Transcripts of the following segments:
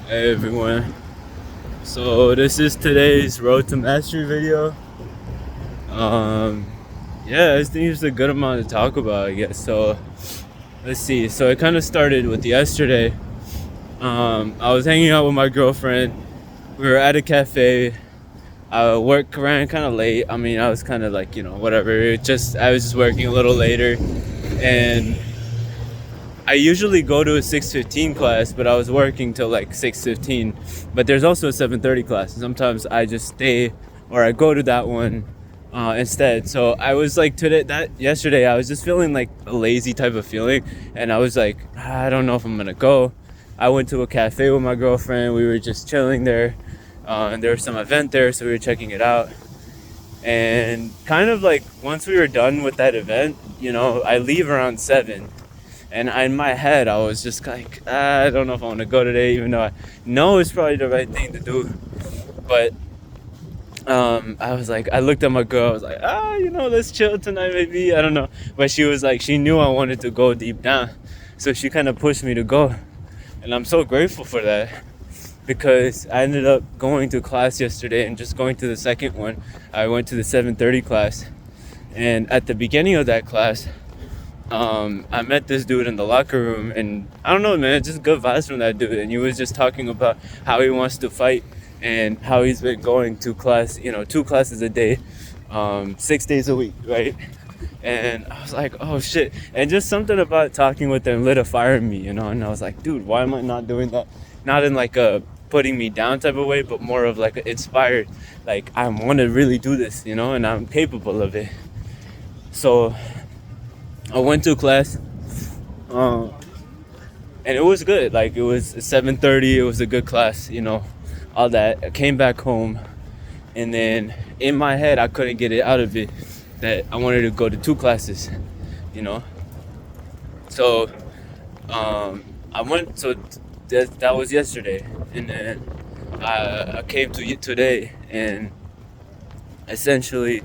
Hey everyone. So this is today's Road to Mastery video. Um yeah, I think it's a good amount to talk about, I guess. So let's see. So it kind of started with yesterday. I was hanging out with my girlfriend. We were at a cafe. Work ran kind of late. I mean, I was kind of like, whatever. I was just working a little later, and I usually go to a 6:15 class, but I was working till like 6:15. But there's also a 7:30 class. And sometimes I just stay or I go to that one instead. So I was like yesterday I was just feeling like a lazy type of feeling, and I was like, I don't know if I'm gonna go. I went to a cafe with my girlfriend. We were just chilling there, and there was some event there, so we were checking it out. And kind of like once we were done with that event, I leave around 7. And in my head, I was just like, I don't know if I want to go today, even though I know it's probably the right thing to do. But I was like, I looked at my girl, I was like, let's chill tonight, maybe. I don't know. But she was like, she knew I wanted to go deep down. So she kind of pushed me to go. And I'm so grateful for that, because I ended up going to class yesterday and just going to the second one. I went to the 7:30 class. And at the beginning of that class, I met this dude in the locker room, and I don't know, man, just good vibes from that dude. And he was just talking about how he wants to fight and how he's been going to class, 2 classes a day, 6 days a week, right? And I was like, oh shit. And just something about talking with him lit a fire in me, and I was like, dude, why am I not doing that? Not in like a putting me down type of way, but more of like inspired, like I want to really do this, and I'm capable of it. So I went to class, and it was good. Like, it was 7:30. It was a good class, all that. I came back home, and then in my head, I couldn't get it out of it that I wanted to go to 2 classes, you know. So I went. So that was yesterday, and then I came to today, and essentially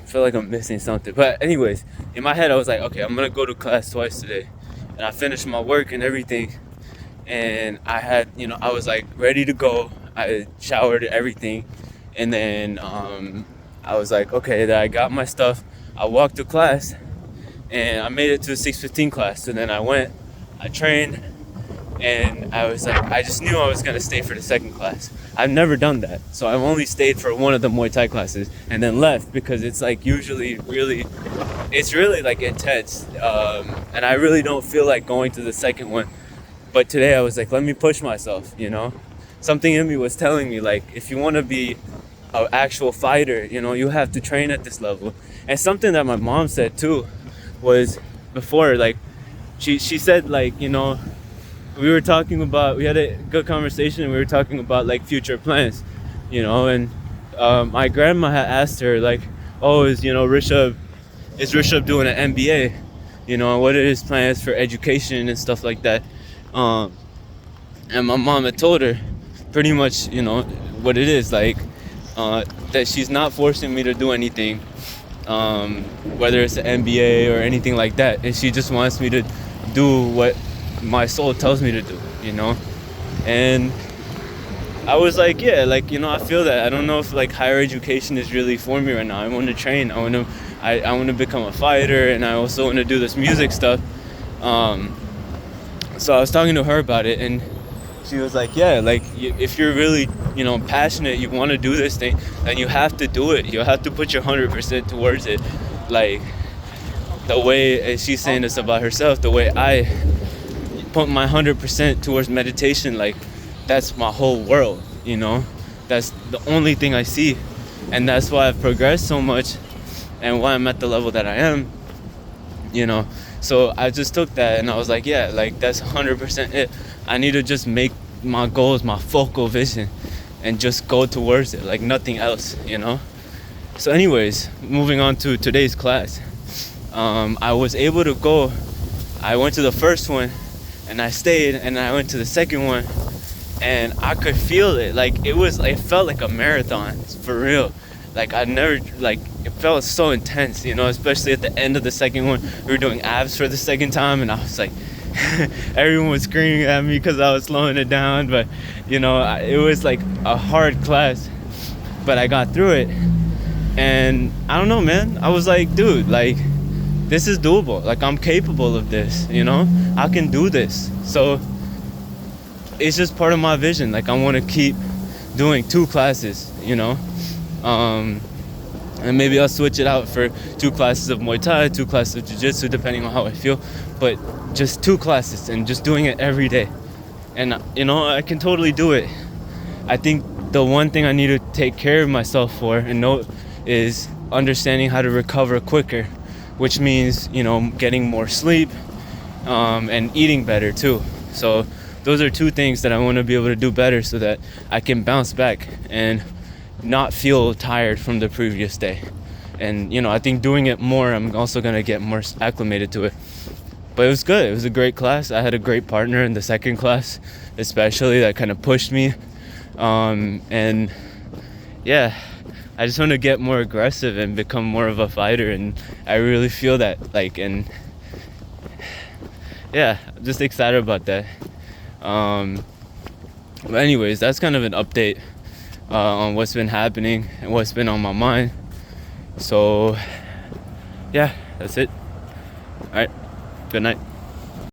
feel like I'm missing something. But anyways, in my head I was like, okay, I'm gonna go to class twice today. And I finished my work and everything, and I had, I was like ready to go. I showered and everything, and then I was like, okay, that I got my stuff. I walked to class, and I made it to the 6:15 class. And then I trained, and I was like, I just knew I was gonna stay for the second class. I've never done that, so I've only stayed for one of the Muay Thai classes and then left, because it's like usually it's really like intense, and I really don't feel like going to the second one. But today I was like, let me push myself. Something in me was telling me, like, if you want to be an actual fighter, you have to train at this level. And something that my mom said too was before, like, she said, like, we had a good conversation, and we were talking about like future plans, and my grandma had asked her, like, oh, is Rishabh doing an MBA, and what are his plans for education and stuff like that. And my mom had told her pretty much, what it is, like, that she's not forcing me to do anything, whether it's an MBA or anything like that, and she just wants me to do what my soul tells me to do, and I was like, yeah, like, I feel that. I don't know if like higher education is really for me right now. I want to train. I want to become a fighter, and I also want to do this music stuff. So I was talking to her about it, and she was like, yeah, like, if you're really, passionate, you want to do this thing, then you have to do it. You have to put your 100% towards it. Like, the way, and she's saying this about herself, the way I put my 100% towards meditation, like, that's my whole world, that's the only thing I see, and that's why I've progressed so much, and why I'm at the level that I am, so I just took that, and I was like, yeah, like, that's 100% it. I need to just make my goals my focal vision and just go towards it, like nothing else, so anyways, moving on to today's class. I was able to go. I went to the first one, and I stayed, and I went to the second one, and I could feel it. Like, it felt like a marathon, for real. Like, it felt so intense, especially at the end of the second one. We were doing abs for the second time, and I was like, everyone was screaming at me because I was slowing it down. But you know, it was like a hard class, but I got through it. And I don't know, man, I was like, dude, like, this is doable. Like, I'm capable of this, you know, I can do this. So it's just part of my vision. Like, I want to keep doing 2 classes, you know, and maybe I'll switch it out for 2 classes of Muay Thai, 2 classes of Jiu-Jitsu, depending on how I feel. But just 2 classes and just doing it every day. And, you know, I can totally do it. I think the one thing I need to take care of myself for and know is understanding how to recover quicker, which means, you know, getting more sleep, and eating better too. So those are 2 things that I want to be able to do better so that I can bounce back and not feel tired from the previous day. And, you know, I think doing it more, I'm also going to get more acclimated to it. But it was good. It was a great class. I had a great partner in the second class, especially, that kind of pushed me. And yeah, I just want to get more aggressive and become more of a fighter. And I really feel that, like, and yeah, I'm just excited about that. But anyways, that's kind of an update on what's been happening and what's been on my mind. So yeah, that's it. All right, good night.